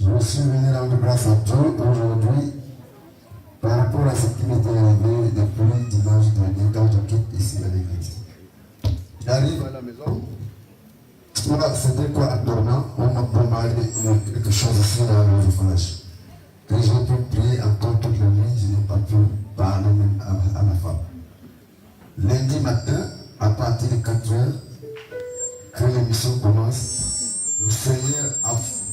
Je suis venu rendre grâce à Dieu aujourd'hui par rapport à ce qui m'était arrivé depuis dimanche dernier quand je quitte ici à l'église. J'arrive à la maison. C'était quoi actuellement? On m'a bombardé quelque chose ici dans le visage. Que j'ai pu prier encore toute la nuit, je n'ai pas pu parler même à ma femme. Lundi matin, à partir de 4 heures, que l'émission commence, le Seigneur a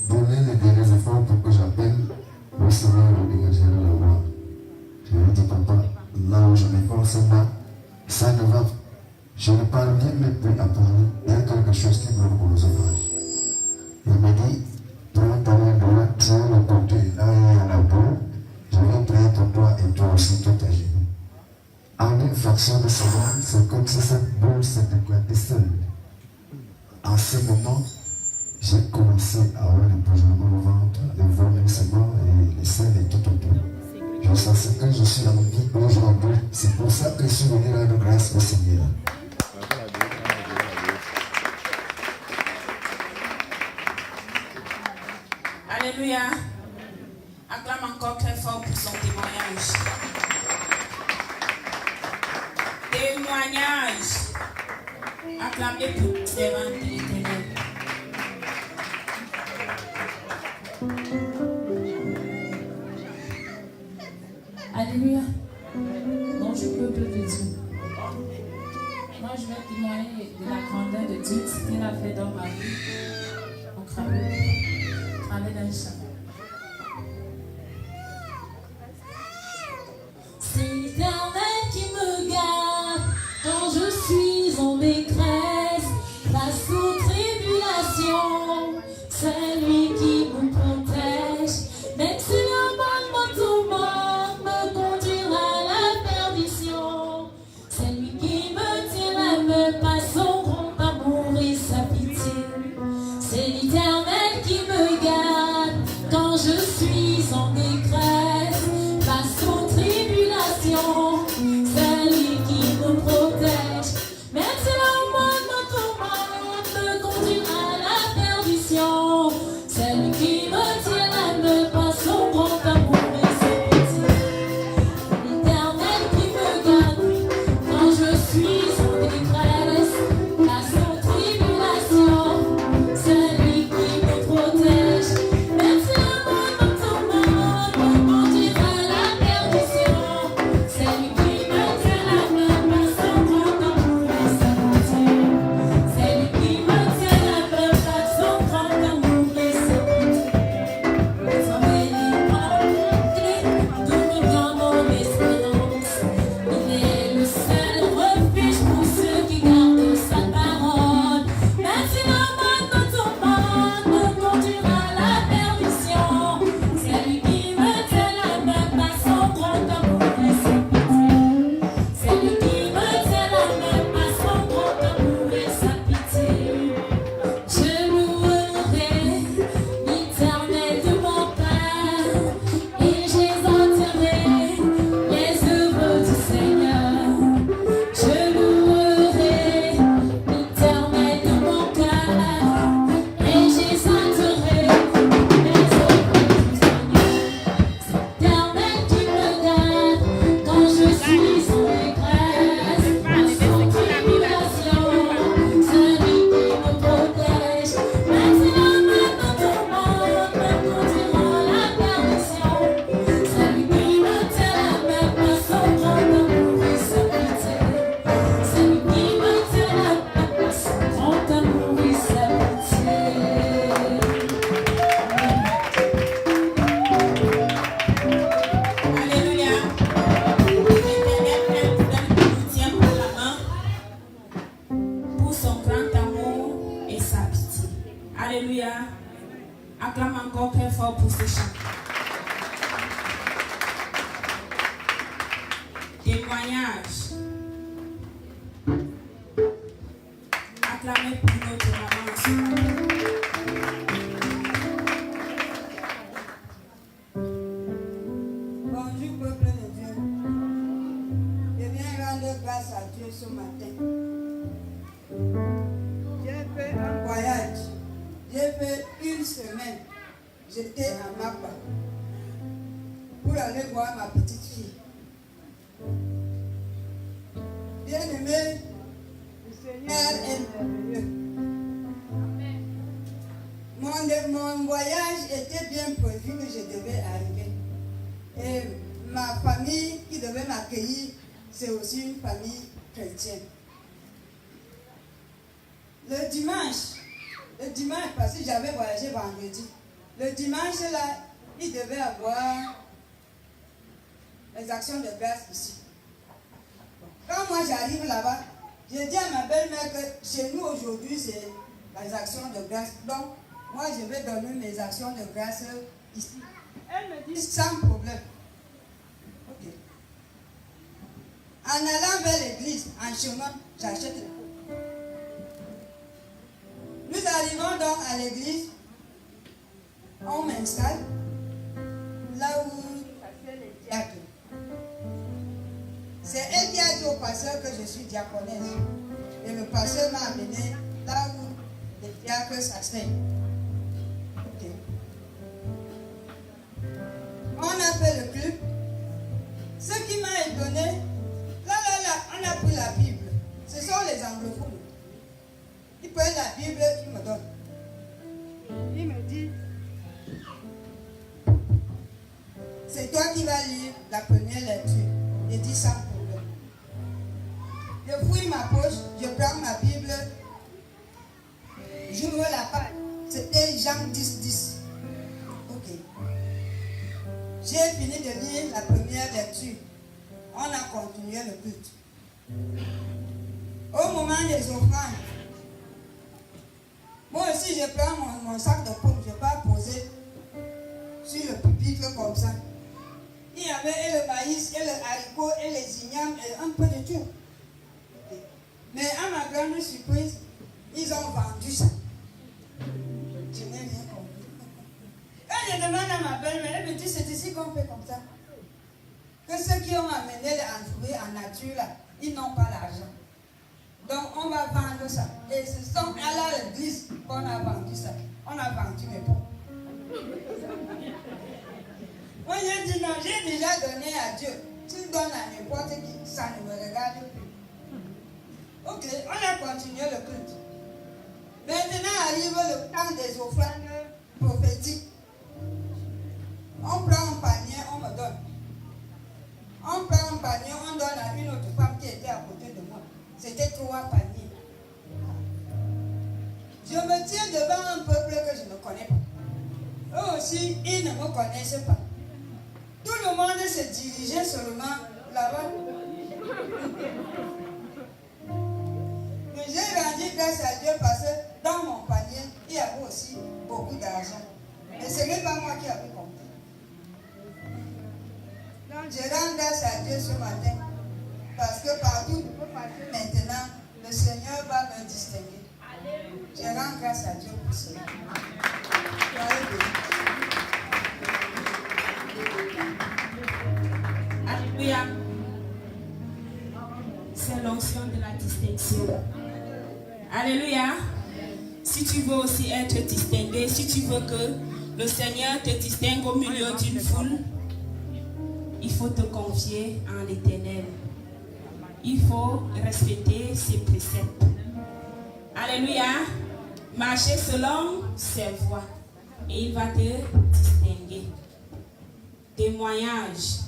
donné les derniers efforts pour que j'appelle le Seigneur de dégager la voix. Je lui ai dit, papa, là où je m'efforce, ça ne va pas. Je ne parviens même plus à parler. Il y a quelque chose qui bloque aux oreilles. Il m'a dit, prends ta main droite, tiens le côté, là il y a la boue. Je vais prier pour toi et toi aussi, tout à genoux. En une fraction de seconde, c'est comme si cette boule s'était éclatée seule. En ce moment, j'ai commencé à avoir un bourgeonnement au ventre, le vomissement et les selles et tout autour. Je sens que je suis en vie aujourd'hui. C'est pour ça que je suis venu rendre grâce au Seigneur. Alléluia. Acclame encore très fort pour son témoignage. Témoignage. Acclamez pour servante de l'Éternel. Alléluia. Bonjour peuple de Dieu. Moi je vais témoigner de la grandeur de Dieu, ce qu'il a fait dans ma vie au travers d'un chant. C'est l'Éternel qui me garde quand je suis en détresse, face aux tribulations. C'est lui qui me protège, même si le mal me tourmente, me conduira à la perdition. C'est lui qui me tient la main par son grand amour et sa pitié. C'est l'Éternel qui me garde quand je suis en détresse, face aux tribulations. C'est lui qui me protège, même si le monde me tourmente, me conduira à la perdition. C'est lui qui me tient la main par son grand amour et sa pitié. L'Éternel qui me garde quand je suis en détresse, face aux tribulations. C'est lui qui me protège, même si le monde me tourmente, me conduira à la perdition. C'est lui qui me tient la main par son grand amour et sa pitié. C'est lui qui me tient la main par son grand amour et sa pitié. Sans béni par d'où vient mon espérance. Il est le seul refuge pour ceux qui gardent sa parole. Même si le monde me tourmente, me conduira à la perdition. C'est lui qui me tient la main par son grand amour et sa pitié. C'est lui qui me tient la main par son grand amour et sa pitié. Je louerai l'Éternel de mon Père et j'exalterai les œuvres du Seigneur. Je louerai l'Éternel de mon cœur et j'exalterai les œuvres du Seigneur. C'est l'Éternel qui me garde quand je suis en détresse, face aux tribulations. C'est lui qui me protège, même si le mal me tourmente, me conduira à la perdition. C'est lui qui me tient la main par son grand amour et sa pitié. C'est lui qui me tient la main par son grand amour et sa pitié. Alléluia. L'Éternel nous tient par la main pour son grand amour et sa pitié. Alléluia. Acclame encore très fort pour ce chant. Témoignage. Acclamez pour notre maman ce matin. Bonjour peuple de Dieu. Je viens rendre grâce à Dieu ce matin. J'ai fait un voyage. J'ai fait une semaine j'étais à Mapa pour aller voir ma petite fille. Bien-aimé, le Seigneur est merveilleux. Mon voyage était bien prévu que je devais arriver. Et ma famille qui devait m'accueillir, c'est aussi une famille chrétienne. Le dimanche, parce que j'avais voyagé vendredi, le dimanche là, il devait avoir les actions de grâce ici. Quand moi j'arrive là-bas, j'ai dit à ma belle-mère que chez nous aujourd'hui c'est les actions de grâce. Donc, moi je vais donner mes actions de grâce ici. Elle me dit sans problème. Ok. En allant vers l'église, en chemin, j'achète le pot. Nous arrivons donc à l'église, on m'installe là où pasteur les diacres. C'est elle qui a dit au pasteur que je suis diaconesse. Et le pasteur m'a amené là où les diacres s'asseyent. Ok. On a fait le club. Ce qui m'a étonné, là, on a pris la Bible. Ce sont les anglophones. Ils prennent la Bible, ils me donnent. Il me dit, c'est toi qui vas lire la première lecture. Il dit sans problème. Je fouille ma poche, je prends ma Bible, j'ouvre la page. C'était Jean 10. Ok. J'ai fini de lire la première lecture. On a continué le culte. Au moment des offrandes, moi aussi je prends mon sac de pommes, je ne vais pas poser sur le pupitre comme ça. Il y avait et le maïs, et le haricot, et les ignames, et un peu de tout. Mais à ma grande surprise, ils ont vendu ça. Je n'ai rien compris. Quand je demande à ma belle-mère, elle me dit c'est ici qu'on fait comme ça. Que ceux qui ont amené les fruits en nature, là, ils n'ont pas l'argent. Donc on va vendre ça. Et ce sont à l'église qu'on a vendu ça. On a vendu mes pots. Moi j'ai dit non, j'ai déjà donné à Dieu. Tu donnes à n'importe qui, ça ne me regarde plus. Ok, on a continué le culte. Maintenant arrive le temps des offrandes prophétiques. On prend un panier, on me donne. On prend un panier, on donne à une autre femme qui était à côté de moi. C'était 3 paniers. Je me tiens devant un peuple que je ne connais pas. Eux aussi, ils ne me connaissent pas. Tout le monde se dirigeait seulement là-bas. Mais j'ai rendu grâce à Dieu parce que dans mon panier, il y avait aussi beaucoup d'argent. Mais ce n'est pas moi qui avais compris. Donc je rends grâce à Dieu ce matin. Parce que partout, maintenant, le Seigneur va me distinguer. Je rends grâce à Dieu pour cela. Alléluia. C'est l'onction de la distinction. Alléluia. Si tu veux aussi être distingué, si tu veux que le Seigneur te distingue au milieu d'une foule, il faut te confier en l'Éternel. Il faut respecter ses préceptes. Alléluia. Marcher selon ses voies. Et il va te distinguer. Témoignage.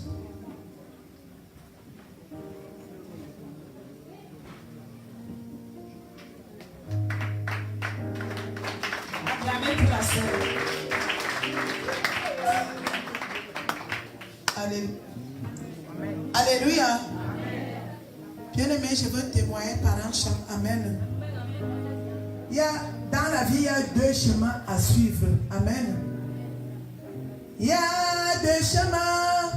Acclamez pour la sœur. Alléluia. Bien-aimé, je veux témoigner par un chant. Amen. Dans la vie, il y a 2 chemins à suivre. Amen. Il y a 2 chemins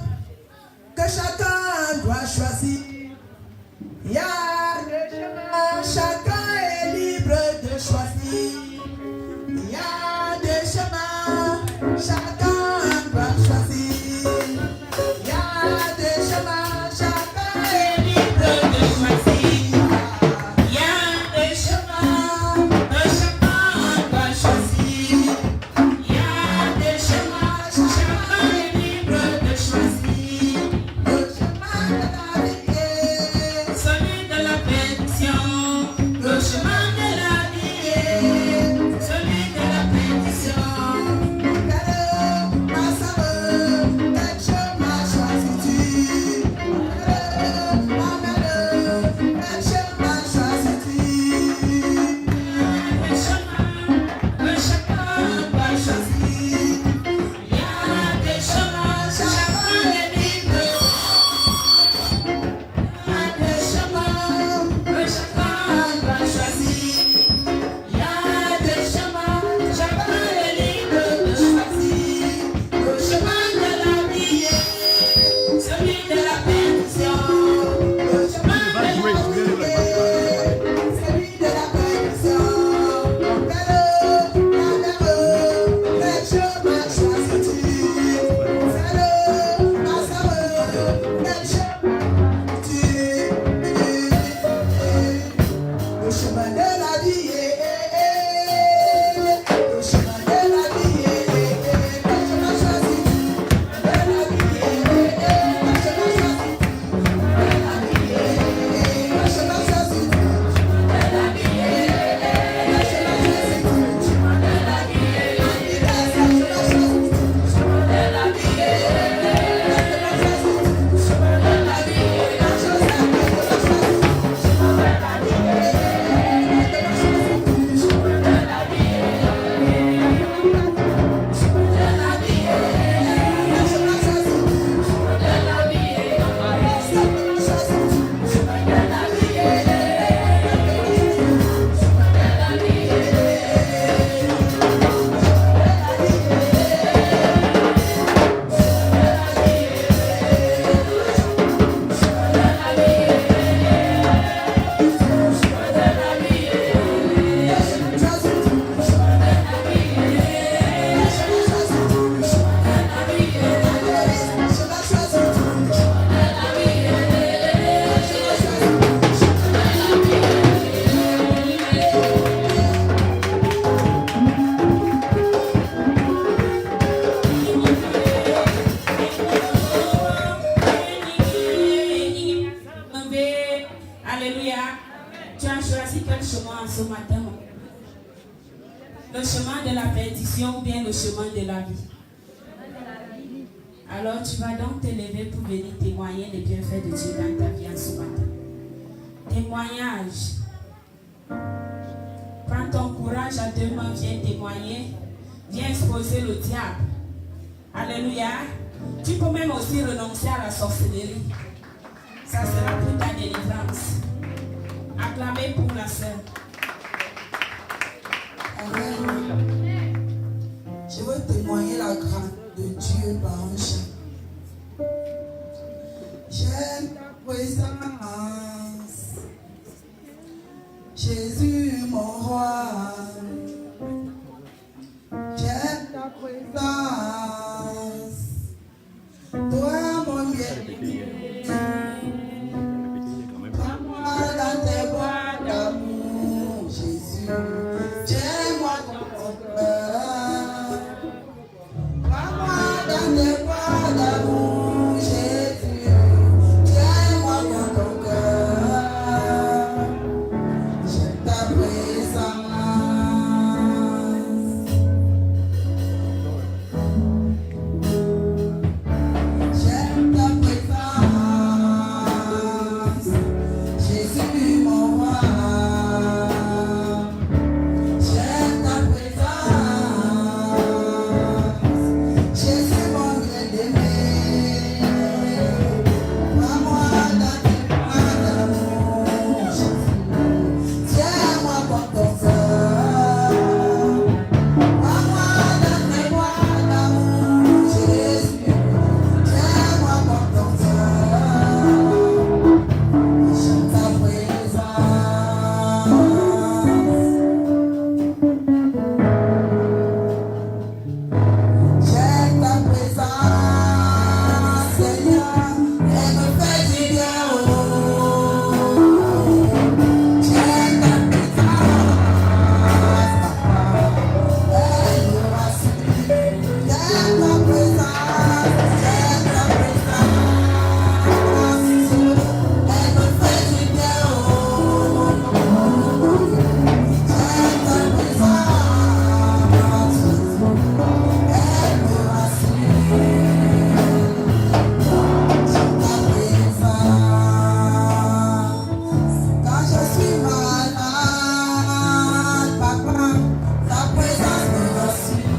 que chacun doit choisir. Il y a 2 chemins, chacun est libre de choisir. Il y a 2 chemins, chacun doit choisir. Il y a 2 chemins, chacun est libre de choisir. Il y a 2 chemins que chacun doit choisir. Il y a 2 chemins. chemin de la perdition ou bien le chemin de la vie? Alors tu vas donc te lever pour venir témoigner des bienfaits de Dieu dans ta vie en ce matin. Témoignage. Prends ton courage à 2 mains, viens témoigner. Viens exposer le diable. Alléluia. Tu peux même aussi renoncer à la sorcellerie. Ça sera pour ta délivrance. Acclamez pour la sœur. Amen. Je veux témoigner la grâce de Dieu par un chant. J'aime ta présence, Jésus mon roi. J'aime ta présence, toi mon bien-aimé. Prends-moi dans tes bras d'amour, Jésus. Tiens-moi dans ton cœur. Prends-moi dans tes bras d'amour, Jésus. Tiens-moi dans ton cœur. J'aime ta présence. J'aime ta présence, Jésus mon roi. J'aime ta présence, Jésus mon bien-aimé. Prends-moi dans tes bras d'amour, Jésus. Tiens-moi dans ton cœur. Prends-moi dans tes bras d'amour, Jésus. Tiens-moi dans ton cœur. J'aime ta présence. J'aime ta présence, Seigneur. Elle me fait du bien. J'aime ta présence, Papa. Elle me rassure. J'aime ta présence. J'aime ta présence. Elle me fait du bien. J'aime ta présence. Elle me rassure. J'aime ta présence. Quand je suis malade, Papa, ta présence me rassure.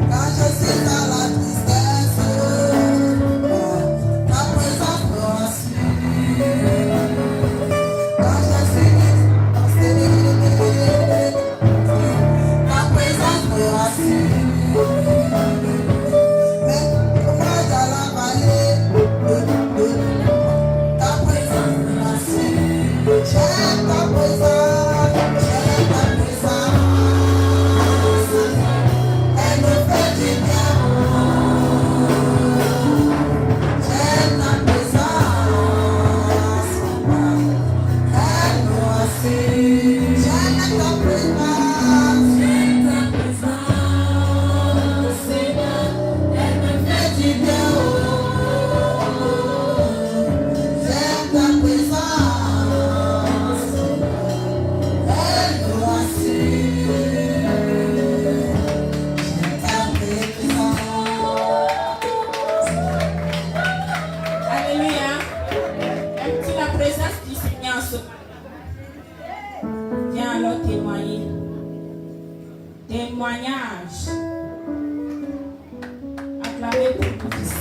Quand je suis dans la tristesse, ta présence me rassure. Quand je suis déstabilisé, ta présence me rassure. Mais moi dans la vallée, ta présence me rassure. J'aime ta présence, j'aime ta présence. Elle me fait du bien. J'aime ta présence, elle me rassure. J'aime ta présence, Seigneur. Elle me fait du bien. J'aime ta présence, elle me rassure. J'aime ta présence. Alléluia. Aimes-tu la présence du Seigneur ce matin? Viens alors témoigner. Témoignage. Acclamez pour le Fils.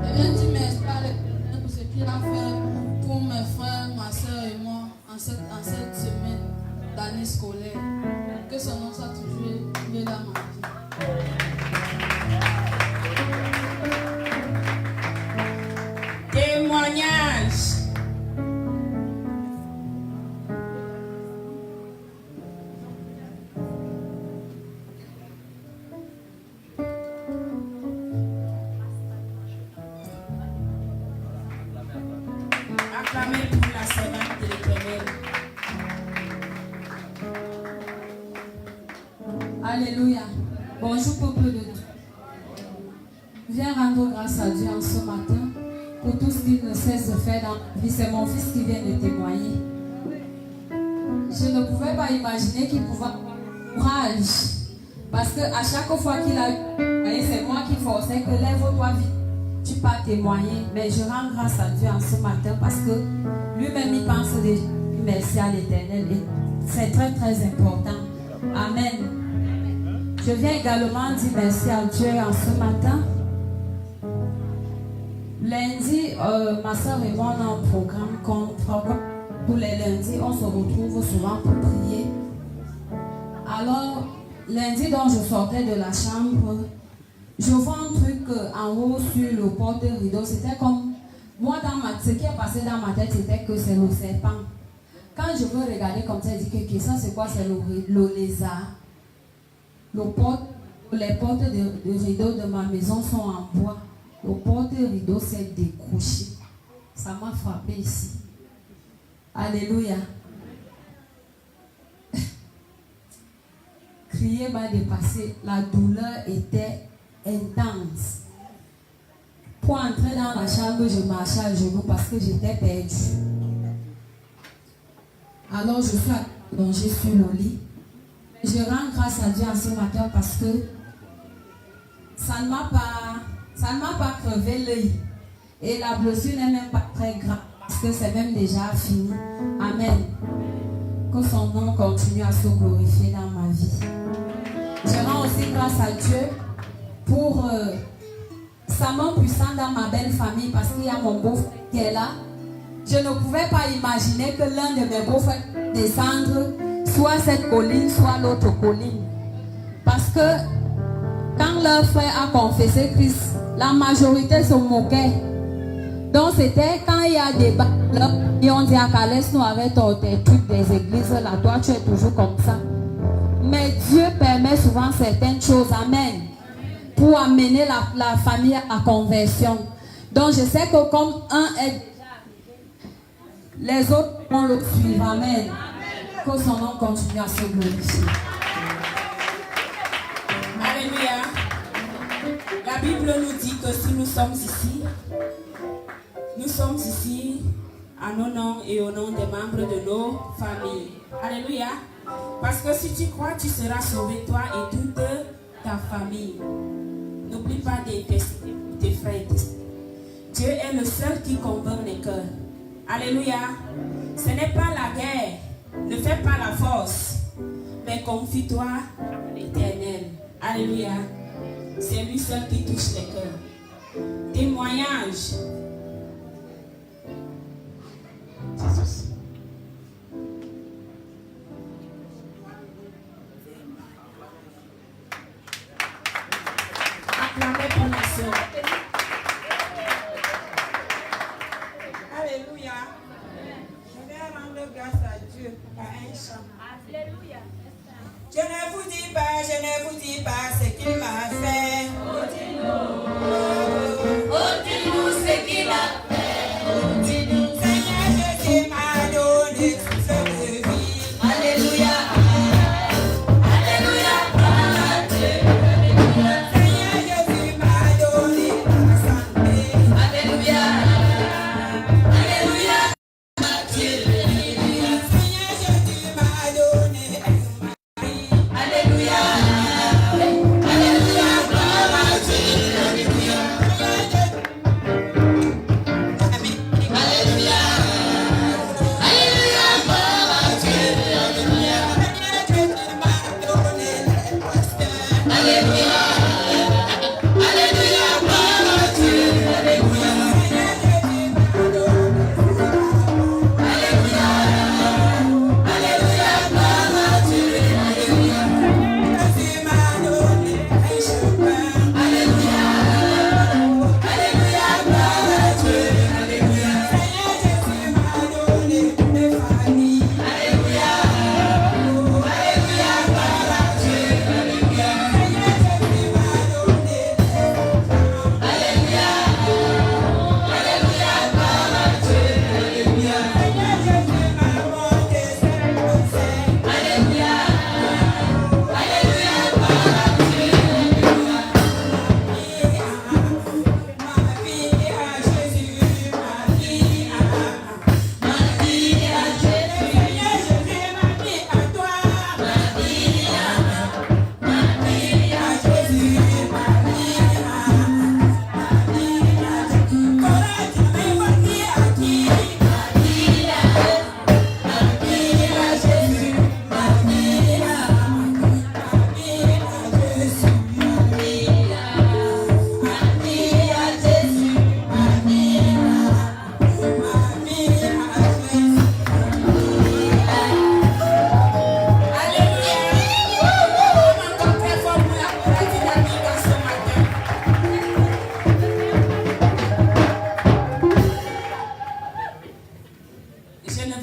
Je viens dire merci à l'Éternel pour ce qu'il a fait pour mes frères, ma soeur et moi en cette semaine d'année scolaire. Que son nom soit toujours élevé dans ma vie. Témoignage. Acclamez pour la servante de l'Éternel. Alléluia. Bonjour peuple de Dieu. Viens rendre grâce à Dieu en ce matin pour tout ce qu'il ne cesse de faire dans ma vie. C'est mon fils qui vient de témoigner. Je ne pouvais pas imaginer qu'il pouvait avoir courage. Parce qu'à chaque fois qu'il a eu, c'est moi qui forçais que lève-toi vite, tu peux témoigner. Mais je rends grâce à Dieu en ce matin parce que lui-même il pense déjà. Merci à l'Éternel. Et c'est très très important. Amen. Je viens également dire merci à Dieu en ce matin. Lundi, ma soeur et moi on a un programme tous les lundis, on se retrouve souvent pour prier. Alors, lundi, dont je sortais de la chambre, je vois un truc en haut sur le porte-rideau. C'était comme, moi, ce qui est passé dans ma tête, c'était que c'est le serpent. Quand je veux regarder comme ça, je dis que ça, c'est quoi? C'est le lézard. Les portes de rideau de ma maison sont en bois. Le porte-rideau s'est décroché. Ça m'a frappé ici. Alléluia. Crier m'a dépassé. La douleur était intense. Pour entrer dans la chambre, je marchais à genoux parce que j'étais perdue. Alors je suis allongée sur le lit. Mais je rends grâce à Dieu en ce matin parce que ça ne m'a pas crevé l'œil. Et la blessure n'est même pas très grave parce que c'est même déjà fini. Amen. Que son nom continue à se glorifier dans ma vie. Je rends aussi grâce à Dieu pour sa main puissante dans ma belle famille parce qu'il y a mon beau-frère qui est là. Je ne pouvais pas imaginer que l'un de mes beaux-frères descendre soit cette colline, soit l'autre colline. Parce que quand leur frère a confessé Christ, la majorité se moquait. Donc c'était quand il y a des balles, et on dit à Calès, nous avec des trucs des églises, là, toi tu es toujours comme ça. Mais Dieu permet souvent certaines choses, amen, pour amener la famille à la conversion. Donc je sais que comme un est, les autres vont le suivre, amen. Que son nom continue à se glorifier. Alléluia. La Bible nous dit que si nous sommes ici en nos noms et au nom des membres de nos familles. Alléluia. Parce que si tu crois, tu seras sauvé, toi et toute ta famille. N'oublie pas d'intercéder pour tes frères et tes sœurs. Dieu est le seul qui convainc les cœurs. Alléluia. Ce n'est pas la guerre. Ne fais pas la force. Mais confie-toi à l'Éternel. Alléluia. C'est lui seul qui touche les cœurs. Témoignage. Jesus. Acclamez pour la sœur. Alléluia. Je vais rendre grâce à Dieu par un chant. Alléluia. Je ne vous dis pas ce qu'il m'a fait. Dis-nous ce qu'il a fait. Dis-nous. Seigneur Jésus m'a donné souffle de vie. Alléluia. Alléluia. Seigneur Jésus m'a donné la santé. Alléluia. Alléluia. Seigneur Jésus m'a donné un mari. Alléluia. Alléluia. Alléluia.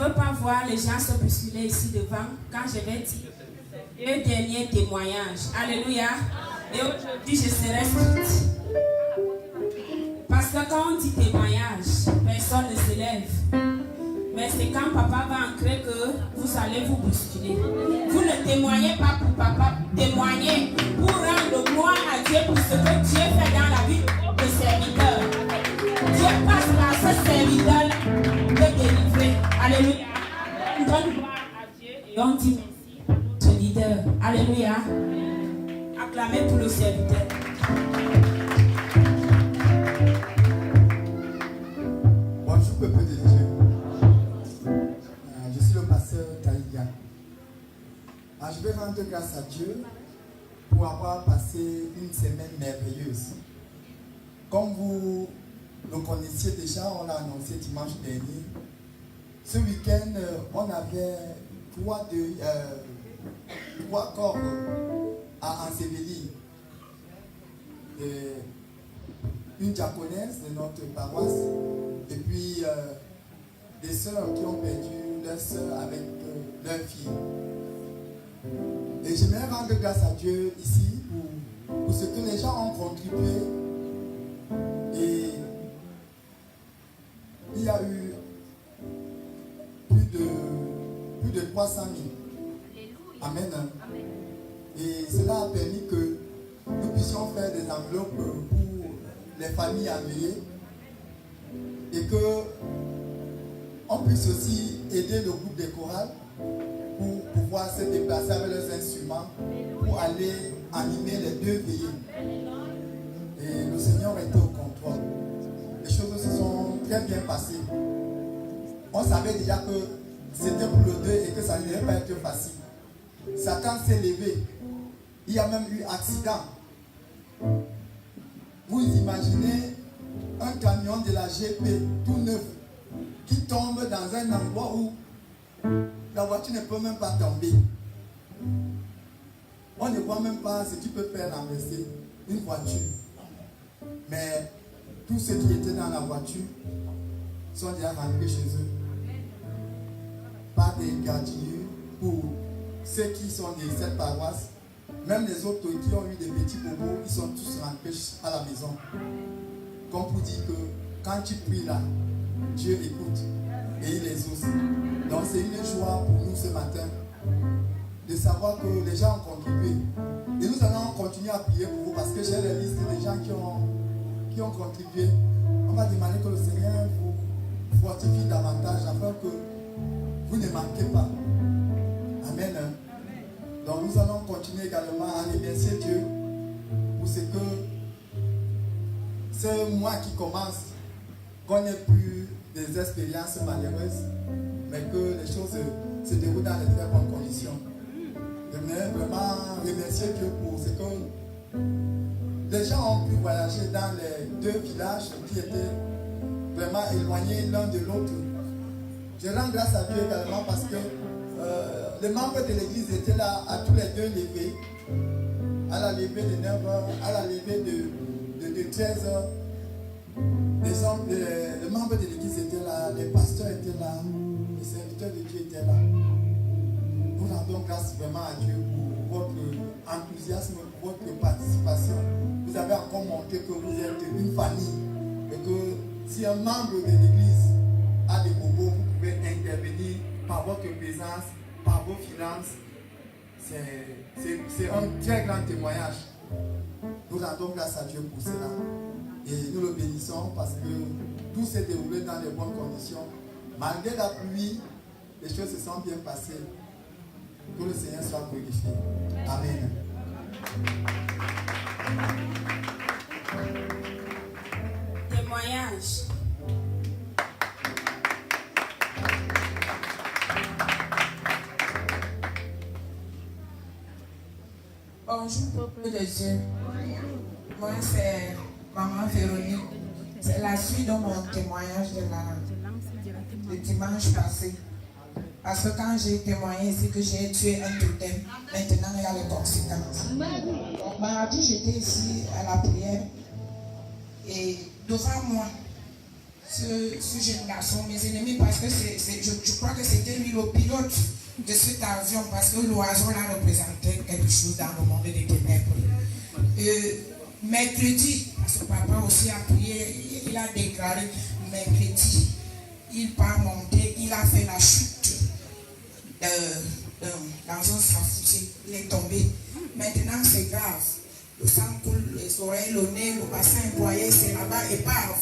veux pas voir les gens se bousculer ici devant quand je vais dire 2 derniers témoignages. Alléluia. Et aujourd'hui, je serai stricte. Parce que quand on dit témoignage, personne ne se lève. Mais c'est quand papa va entrer que vous allez vous bousculer. Vous ne témoignez pas pour papa, témoignez pour rendre gloire à Dieu pour ce que Dieu fait dans la vie de serviteur. Dieu passe par ce serviteur de délivrer. Alléluia. On donne gloire à Dieu et on dit merci pour notre leader. Alléluia. Acclamez pour le serviteur. Bonjour peuple de Dieu. Je suis le pasteur Taïga. Je vais rendre grâce à Dieu pour avoir passé une semaine merveilleuse. Comme vous le connaissiez déjà, on l'a annoncé dimanche dernier. Ce week-end, on avait 3 corps à ensevelir. Une diaconesse de notre paroisse et puis des sœurs qui ont perdu leur sœur avec leur fille. Et j'aimerais rendre grâce à Dieu ici pour ce que les gens ont contribué. Et il y a eu plus de 300 000. Amen. Et cela a permis que nous puissions faire des enveloppes pour les familles amenées et que on puisse aussi aider le groupe des chorales pour pouvoir se déplacer avec leurs instruments pour aller animer les 2 veillées. Et le Seigneur était au contrôle. Les choses se sont très bien passées. On savait déjà que c'était pour le 2 et que ça n'allait pas être facile. Satan s'est levé. Il y a même eu accident. Vous imaginez un camion de la GP tout neuf qui tombe dans un endroit où la voiture ne peut même pas tomber. On ne voit même pas ce qui peut faire renverser une voiture. Mais tous ceux qui étaient dans la voiture sont déjà rentrés chez eux. Pas des gardiens pour ceux qui sont de cette paroisse. Même les autres qui ont eu des petits bobos, ils sont tous rentrés à la maison. Comme pour dire que quand tu pries là, Dieu écoute et il exauce. Donc c'est une joie pour nous ce matin de savoir que les gens ont contribué. Et nous allons continuer à prier pour vous parce que j'ai la liste des gens qui ont contribué. On va demander que le Seigneur vous fortifie davantage afin que vous ne manquez pas. Amen. Donc nous allons continuer également à remercier Dieu pour ce que ce mois qui commence, qu'on n'ait plus des expériences malheureuses, mais que les choses se déroulent dans de très bonnes conditions. J'aimerais vraiment remercier Dieu pour ce que les gens ont pu voyager dans les 2 villages qui étaient vraiment éloignés l'un de l'autre. Je rends grâce à Dieu également parce que les membres de l'église étaient là à tous les 2 levées, à la levée de 9h, à la levée de 13h. Les membres de l'église étaient là, les pasteurs étaient là, les serviteurs de Dieu étaient là. Nous rendons grâce vraiment à Dieu pour votre enthousiasme, pour votre participation. Vous avez encore montré que vous êtes une famille et que si un membre de l'église a des bobos, vous pouvez intervenir par votre présence, par vos finances. C'est un très grand témoignage. Nous rendons grâce à Dieu pour cela. Et nous le bénissons parce que tout s'est déroulé dans les bonnes conditions. Malgré la pluie, les choses se sont bien passées. Que le Seigneur soit glorifié. Amen. Témoignage. Bonjour peuple de Dieu. Moi c'est Maman Véronique. C'est la suite de mon témoignage de dimanche passé. Parce que quand j'ai témoigné ici que j'ai tué un totem, maintenant il y a les conséquences. Donc mardi j'étais ici à la prière et devant moi, ce jeune garçon, mes ennemis, parce que je crois que c'était lui le pilote de cet avion, parce que l'oiseau là représentait quelque chose dans le monde des ténèbres. Mercredi, parce que papa aussi a prié, il a déclaré mercredi, il part monter, il a fait la chute dans un safoutier, il est tombé. Maintenant c'est grave, le sang coule, les oreilles, le nez, le bassin empoyé, c'est là-bas épave.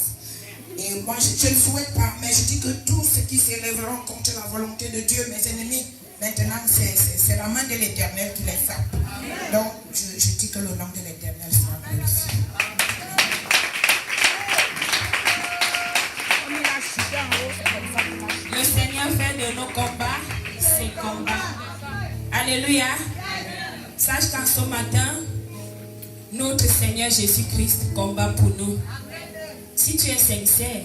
Et moi je ne le souhaite pas, mais je dis que tous ceux qui s'élèveront contre la volonté de Dieu, mes ennemis, maintenant c'est la main de l'Éternel qui les frappe. Donc je dis que le nom de l'Éternel sera glorifié. Le Seigneur fait de nos combats ses combats. Alléluia. Sache qu'en ce matin, notre Seigneur Jésus-Christ combat pour nous. Si tu es sincère,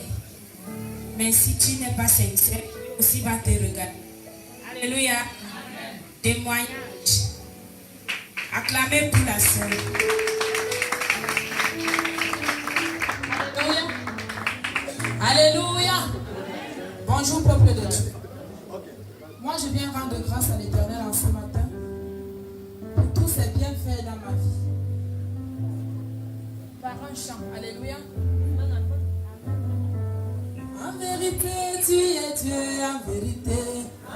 mais si tu n'es pas sincère, il aussi va te regarder. Alléluia. Témoignage. Acclamez pour la sœur. Alléluia. Bonjour peuple de Dieu. Moi je viens rendre grâce à l'Éternel en ce matin pour tous ses bienfaits dans ma vie. Par un chant. Alléluia. En vérité tu es Dieu, en vérité.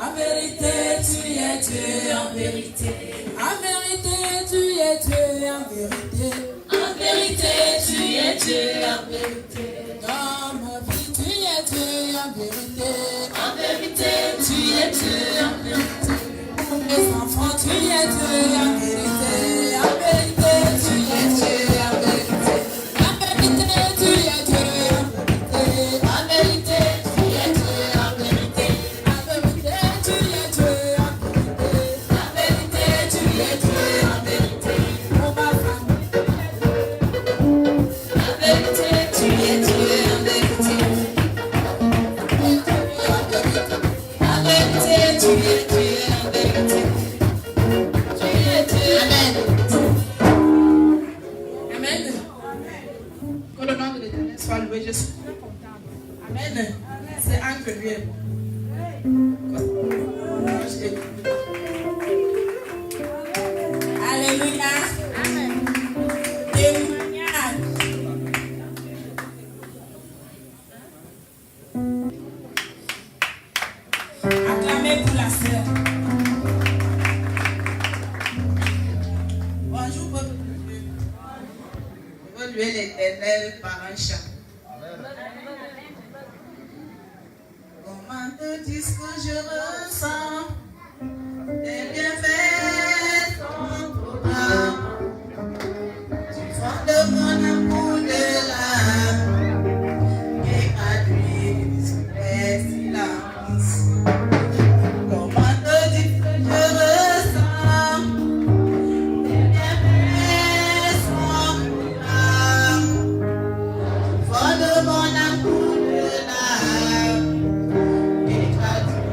En vérité tu es Dieu, en vérité. En vérité tu es Dieu, en vérité. En vérité tu es Dieu, en vérité. Dans ma vie tu es Dieu, en vérité. En vérité tu es Dieu, en vérité. Pour mes enfants tu es Dieu, en vérité. En vérité tu es Dieu, en vérité. En vérité tu es Dieu, en vérité. En vérité tu es Dieu, en vérité. En vérité tu es Dieu, en vérité. En vérité tu es Dieu, en vérité. Pour ma famille. En vérité tu es Dieu, en vérité. En vérité tu es Dieu, en vérité. Tu es Dieu. Amen. Amen. Que le nom de l'Éternel soit loué. Je suis très contente. Amen. C'est un que lui est bon. Alléluia. Amen. Témoignage. Acclamez pour la sœur. Bonjour peuple de Dieu. Je veux louer l'Éternel par un chant. Comment te dire ce que je ressens? Tes bienfaits sont trop grands. Tu fends de mon amour de l'âme et traduis les silences. Comment te dire ce que je ressens? Tes bienfaits sont trop grands. Tu fends de mon amour de l'âme et traduis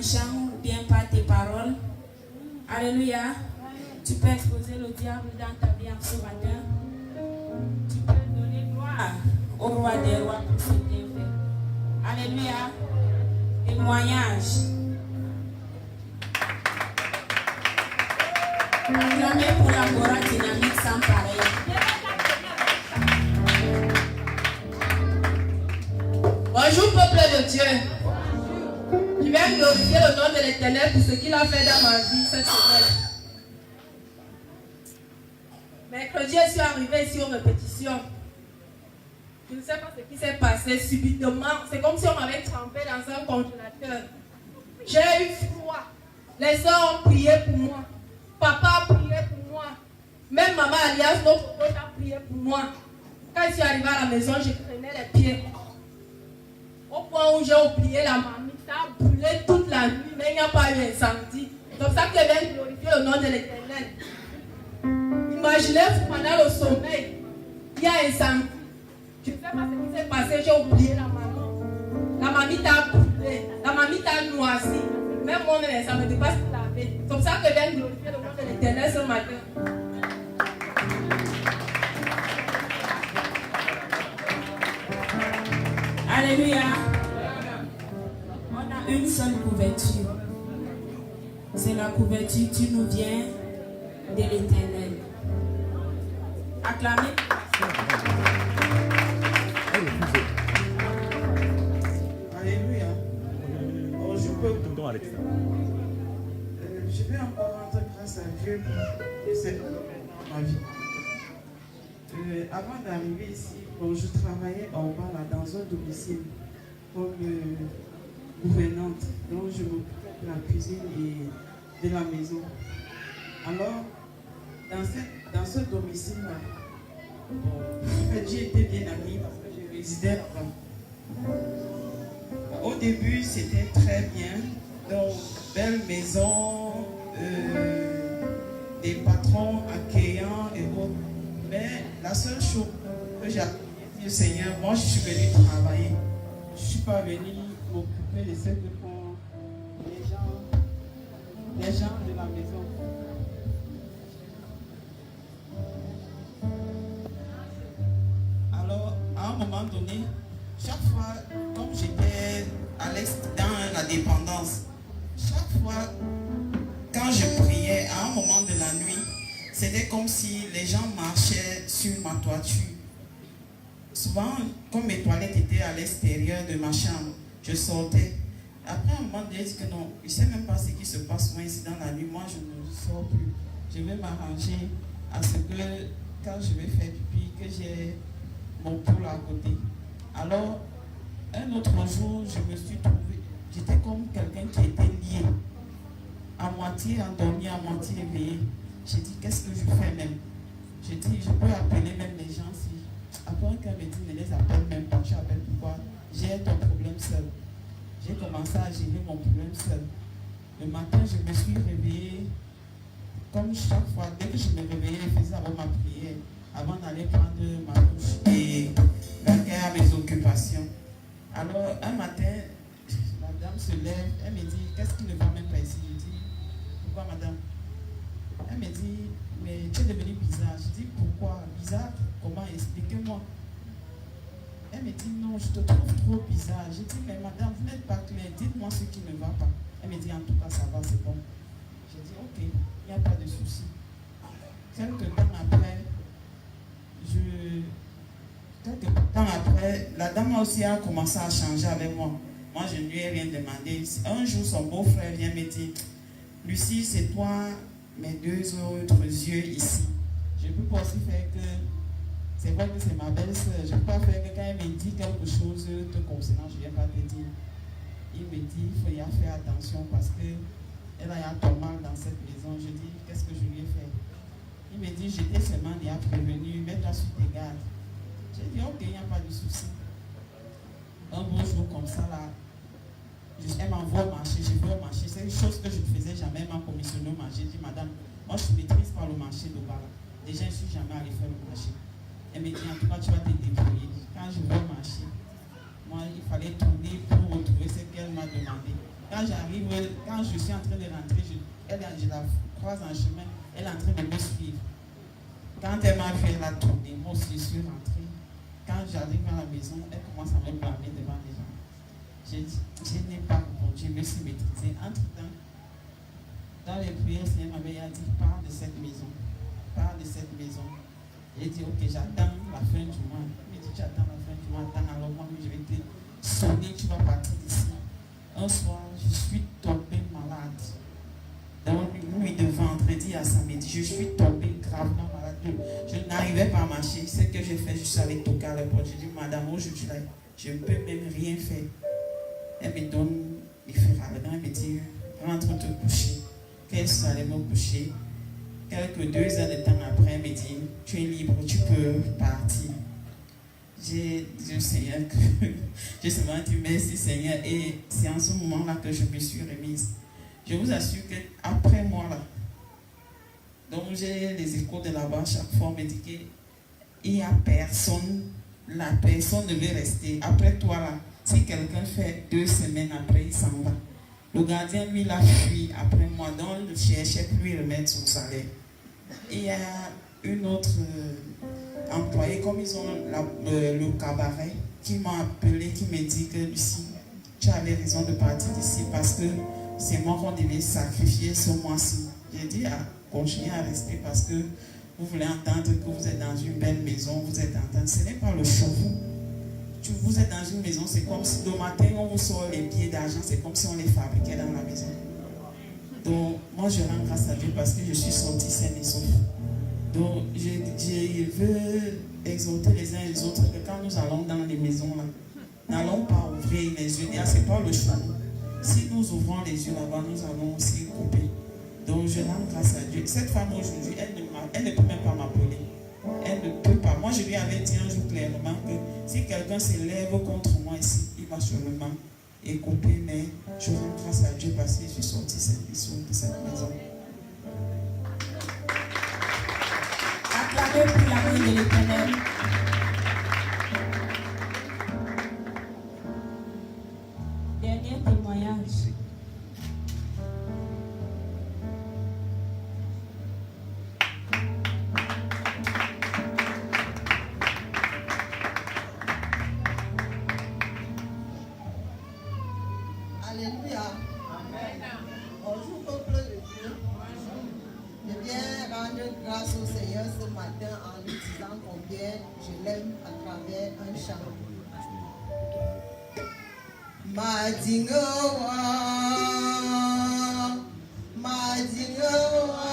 un chant ou bien par tes paroles. Alléluia. Tu peux exposer le diable dans ta vie en ce matin. Tu peux donner gloire au roi des rois pour ses bienfaits. Alléluia. Témoignage. Acclamez pour la morale dynamique sans pareil. Bonjour peuple de Dieu. Je viens glorifier le nom de l'Éternel pour ce qu'il a fait dans ma vie cette semaine. Mercredi, je suis arrivée ici aux répétitions. Je ne sais pas ce qui s'est passé subitement. C'est comme si on m'avait trempé dans un congélateur. J'ai eu froid. Les soeurs ont prié pour moi. Papa a prié pour moi. Même maman Alias, notre coach, a prié pour moi. Quand je suis arrivée à la maison, je traînais les pieds. Au point où j'ai oublié la mamie, ça a brûlé toute la nuit, mais il n'y a pas eu incendie. C'est comme ça que je viens glorifier le nom de l'Éternel. Imaginez-vous pendant le sommeil, il y a incendie. Je ne sais pas ce qui s'est passé, j'ai oublié la maman. La mamie t'a brûlé, la mamie t'a noisi. Même moi-même, ça ne me dit pas ce qu'il avait. C'est comme ça que je viens glorifier le nom de l'Éternel ce matin. Alléluia. On a une seule couverture. C'est la couverture qui nous vient de l'Éternel. Acclamez. Alléluia. Bonjour peuple. Je vais encore rendre grâce à Dieu pour cette dans ma vie. Avant d'arriver ici, je travaillais en bas là, dans un domicile comme gouvernante. Donc je m'occupais de la cuisine et de la maison. Alors, dans ce domicile-là, j'ai été bien amie parce que je résidais là-bas. Au début, c'était très bien. Donc, belle maison, des patrons accueillants et autres. Mais la seule chose que j'ai dit au Seigneur, moi je suis venue travailler. Je ne suis pas venue m'occuper de ce que font les gens de la maison. Alors, à un moment donné, chaque fois, comme j'étais dans la dépendance, chaque fois, quand je priais, à un moment de la nuit, c'était comme si les gens marchaient sur ma toiture. Souvent, comme mes toilettes étaient à l'extérieur de ma chambre, je sortais. Après un moment, j'ai dit que non, je ne sais même pas ce qui se passe moi ici dans la nuit. Moi, je ne sors plus. Je vais m'arranger à ce que quand je vais faire pipi, que j'ai mon poule à côté. Alors, un autre jour, je me suis trouvée, j'étais comme quelqu'un qui était lié, à moitié endormi, à moitié éveillé. J'ai dit, qu'est-ce que je fais même? J'ai dit, je peux appeler même les gens si. Après, quand me dit, ne les appelle même pas. Je appelle pourquoi? J'ai ton problème seul. J'ai commencé à gérer mon problème seul. Le matin, je me suis réveillée. Comme chaque fois, dès que je me réveillais, je faisais avant ma prière, avant d'aller prendre ma douche et vaquer à mes occupations. Alors, un matin, la dame se lève, elle me dit, qu'est-ce qui ne va même pas ici? Je dis, pourquoi madame? Elle me dit, mais tu es devenue bizarre. Je dis, pourquoi? Bizarre? Comment? Expliquez-moi. Elle me dit, non, je te trouve trop bizarre. Je dis, mais madame, vous n'êtes pas claire. Dites-moi ce qui ne va pas. Elle me dit, en tout cas, ça va, c'est bon. J'ai dit, ok, il n'y a pas de souci. Quelques temps après, la dame aussi a commencé à changer avec moi. Moi, je ne lui ai rien demandé. Un jour, son beau-frère vient me dire, Lucie, c'est toi, mes deux autres yeux ici. Je ne peux pas aussi faire que, c'est vrai que c'est ma belle-sœur, je ne peux pas faire que quand elle me dit quelque chose te concernant, je ne viens pas te dire. Il me dit, il faut y faire attention parce qu'elle a ton mal dans cette maison. Je dis, qu'est-ce que je lui ai fait? Il me dit, j'étais seulement déjà prévenu, mets-toi sur tes gardes. J'ai dit, ok, il n'y a pas de souci. Un beau jour comme ça, là, elle m'envoie au marché, je vais au marché. C'est une chose que je ne faisais jamais, elle m'a commissionné au marché. J'ai dit, madame, moi je ne maîtrise pas le marché de Bala. Déjà, je ne suis jamais allé faire le marché. Elle me dit, en tout cas, tu vas te débrouiller. Quand je vais au marché, moi, il fallait tourner pour retrouver ce qu'elle m'a demandé. Quand quand j'arrive, quand je suis en train de rentrer, je la croise en chemin, elle est en train de me suivre. Quand elle m'a fait la tournée, moi aussi je suis rentrée. Quand j'arrive à la maison, elle commence à me blâmer devant les gens. Je n'ai pas répondu, je me suis maîtrisée. Entre-temps, dans les prières, le Seigneur m'avait dit, parle de cette maison. Parle de cette maison. J'ai dit, ok, j'attends la fin du mois. Il m'a dit, tu attends la fin du mois, attends, alors moi, je vais te sonner, tu vas partir d'ici. Un soir, je suis tombée malade. Dans une nuit de vendredi à samedi, je suis tombée gravement malade. Je n'arrivais pas à marcher. Ce que j'ai fait, je suis allée toquer à la porte. J'ai dit, madame, aujourd'hui, je ne peux même rien faire. Elle me donne les ferrales. Elle me dit, rentre te coucher. Qu'elle soit allée me coucher. Quelques 2 heures de temps après, elle me dit, tu es libre, tu peux partir. J'ai dit au Seigneur que j'ai seulement dit merci Seigneur, et c'est en ce moment-là que je me suis remise. Je vous assure qu'après moi là, donc j'ai les échos de là-bas, chaque fois on me dit qu'il n'y a personne, la personne devait rester. Après toi là, si quelqu'un fait 2 semaines après, il s'en va. Le gardien lui l'a fui après moi, donc il ne cherchait plus à remettre son salaire. Il y a une autre employée, comme ils ont le cabaret, qui m'a appelé, qui me dit que Lucie, tu avais raison de partir d'ici parce que c'est moi qu'on devait sacrifier ce mois-ci. J'ai dit, continuez à rester parce que vous voulez entendre que vous êtes dans une belle maison, vous êtes entendre. Ce n'est pas le cheveu. Vous êtes dans une maison, c'est comme si le matin on vous sort les billets d'argent, c'est comme si on les fabriquait dans la maison. Donc, moi je rends grâce à Dieu parce que je suis sortie saine et sauve. Donc, je veux exhorter les uns et les autres que quand nous allons dans les maisons, là, n'allons pas ouvrir les yeux. C'est pas le choix. Si nous ouvrons les yeux là-bas, nous allons aussi couper. Donc, je rends grâce à Dieu. Cette femme aujourd'hui, elle ne peut même pas m'appeler. Elle ne peut pas. Moi, je lui avais dit un jour clairement que si quelqu'un s'élève contre moi ici, il va sûrement écouter. Mais je rends grâce à Dieu parce que je suis sortie de cette maison. Acclamez pour l'amour de l'Éternel. Dernier témoignage. Alléluia. Bonjour peuple de Dieu. Je viens rendre grâce au Seigneur ce matin en lui disant combien je l'aime à travers un chant. Madingowa, Madingowa,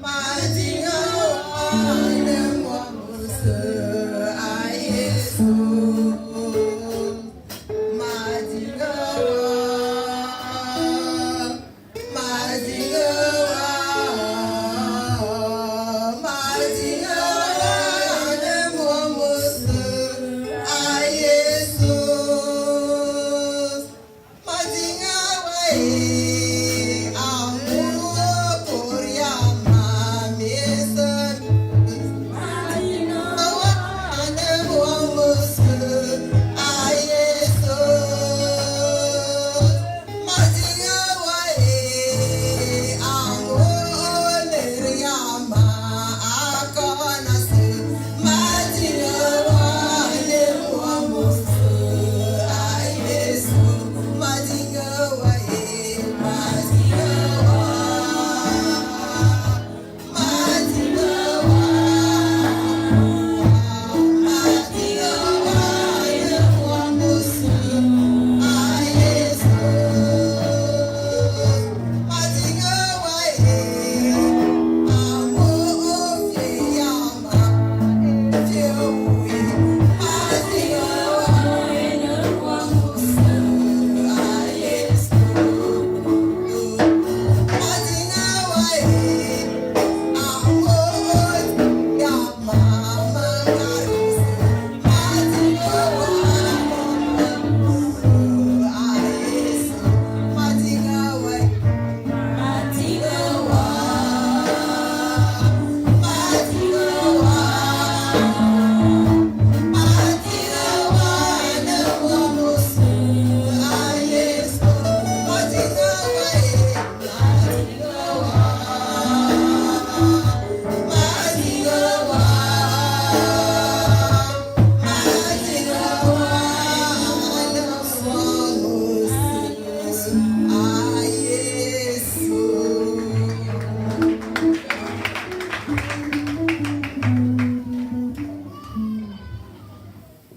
Madingowa, le moi mousse à Yesu. Yesu.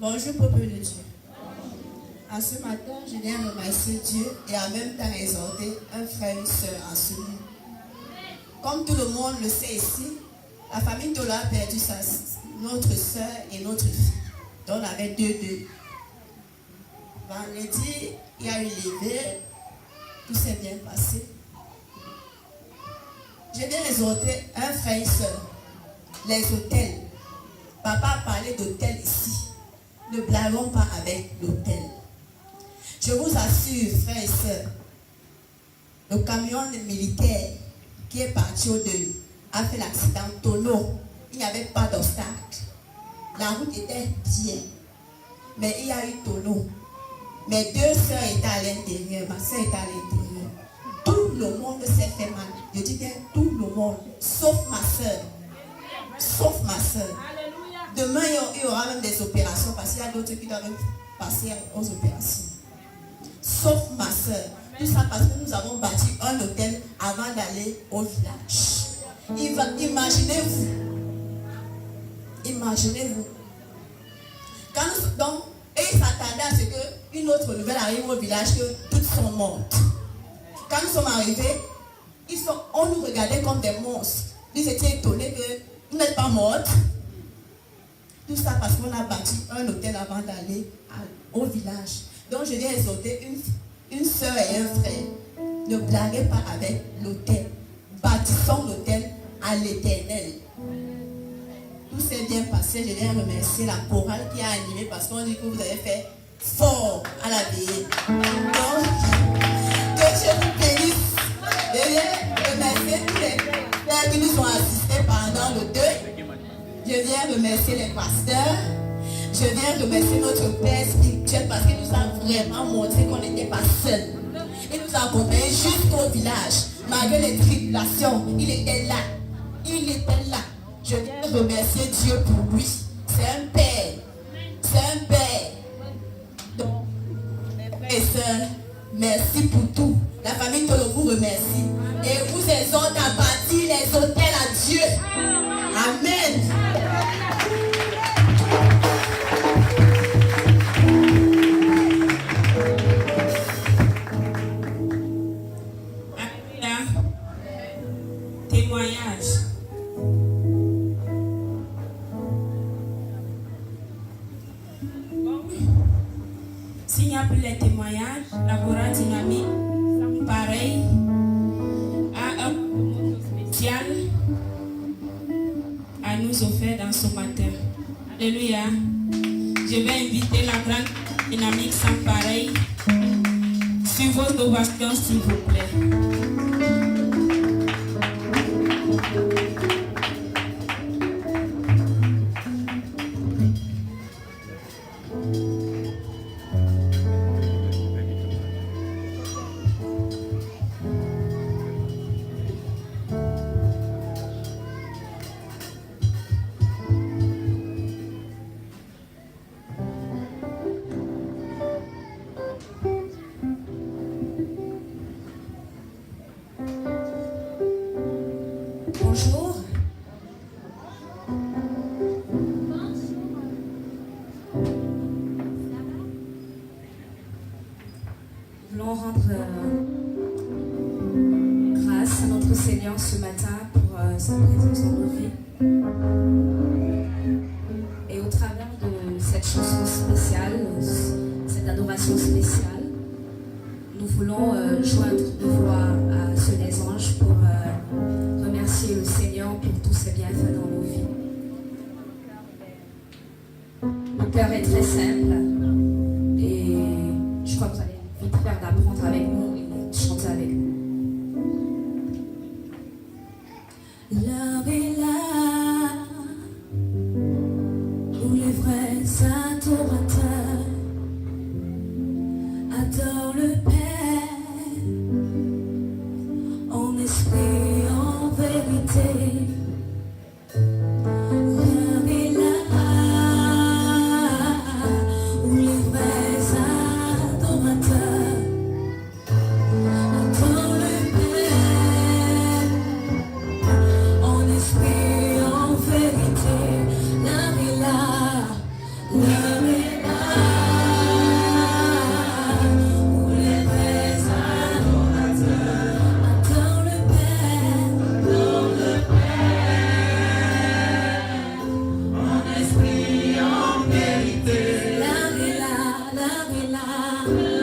Bonjour, peuple de Dieu. À ce matin, je viens remercier Dieu et en même temps exhorter un frère et une soeur en ce lieu. Comme tout le monde le sait ici, la famille Tola a perdu notre soeur et notre fille. Donc on avait deux. Vendredi, il y a eu l'éveil, tout s'est bien passé. Je viens exhorter un frère et une soeur. Les hôtels. Papa a parlé d'hôtel ici. Ne blaguons pas avec l'hôtel. Je vous assure, frères et sœurs, le camion militaire qui est parti au-delà a fait l'accident tonneau. Il n'y avait pas d'obstacle. La route était bien. Mais il y a eu tonneau. Mes deux sœurs étaient à l'intérieur. Ma sœur était à l'intérieur. Tout le monde s'est fait mal. Je dis bien tout le monde. Sauf ma sœur. Sauf ma sœur. Demain, il y aura même des opérations parce qu'il y a d'autres qui doivent passer aux opérations. Sauf ma soeur. Tout ça parce que nous avons bâti un hôtel avant d'aller au village. Imaginez-vous. Donc, et ils s'attendaient à ce qu'une autre nouvelle arrive au village que toutes sont mortes. Quand nous sommes arrivés, on nous regardait comme des monstres. Ils étaient étonnés que vous n'êtes pas mortes. Tout ça parce qu'on a bâti un hôtel avant d'aller au village. Donc je viens exhorter une soeur et un frère. Ne blaguez pas avec l'hôtel. Bâtissons l'hôtel à l'Éternel. Tout s'est bien passé. Je viens remercier la chorale qui a animé parce qu'on dit que vous avez fait fort à la veille. Donc, que Dieu vous bénisse. Je viens remercier tous les frères qui nous ont assistés pendant le deuil. Je viens remercier les pasteurs. Je viens remercier notre Père spirituel parce qu'il nous a vraiment montré qu'on n'était pas seuls. Il nous a accompagnés jusqu'au village. Malgré les tribulations, il était là. Il était là. Je viens remercier Dieu pour lui. C'est un Père. C'est un Père. Donc, mes frères et sœurs, merci pour tout. La famille Tolo vous remercie. Et vous exhorte à bâtir les hôtels à Dieu. Amen. Témoignage. Bon. S'il n'y a plus les témoignages, la chorale dynamique, pareil, a un mot spécial à nous offrir dans ce matin. Alléluia. Je vais inviter la grande dynamique sans pareil sur vos ovations, s'il vous plaît. Bonjour. Nous voulons rendre grâce à notre Seigneur ce matin pour sa présence dans nos vies. Et au travers de cette chanson spéciale, cette adoration spéciale, nous voulons joindre nos voix à ceux des anges pour remercier le Seigneur pour tous ses bienfaits dans nos vies. Le cœur est très simple et je crois que vous allez vite faire d'apprendre avec nous et chanter avec nous. L'heure est là où les vrais adorateurs adorent le Père en esprit, en vérité. L'heure est là où les vrais adorateurs gloire.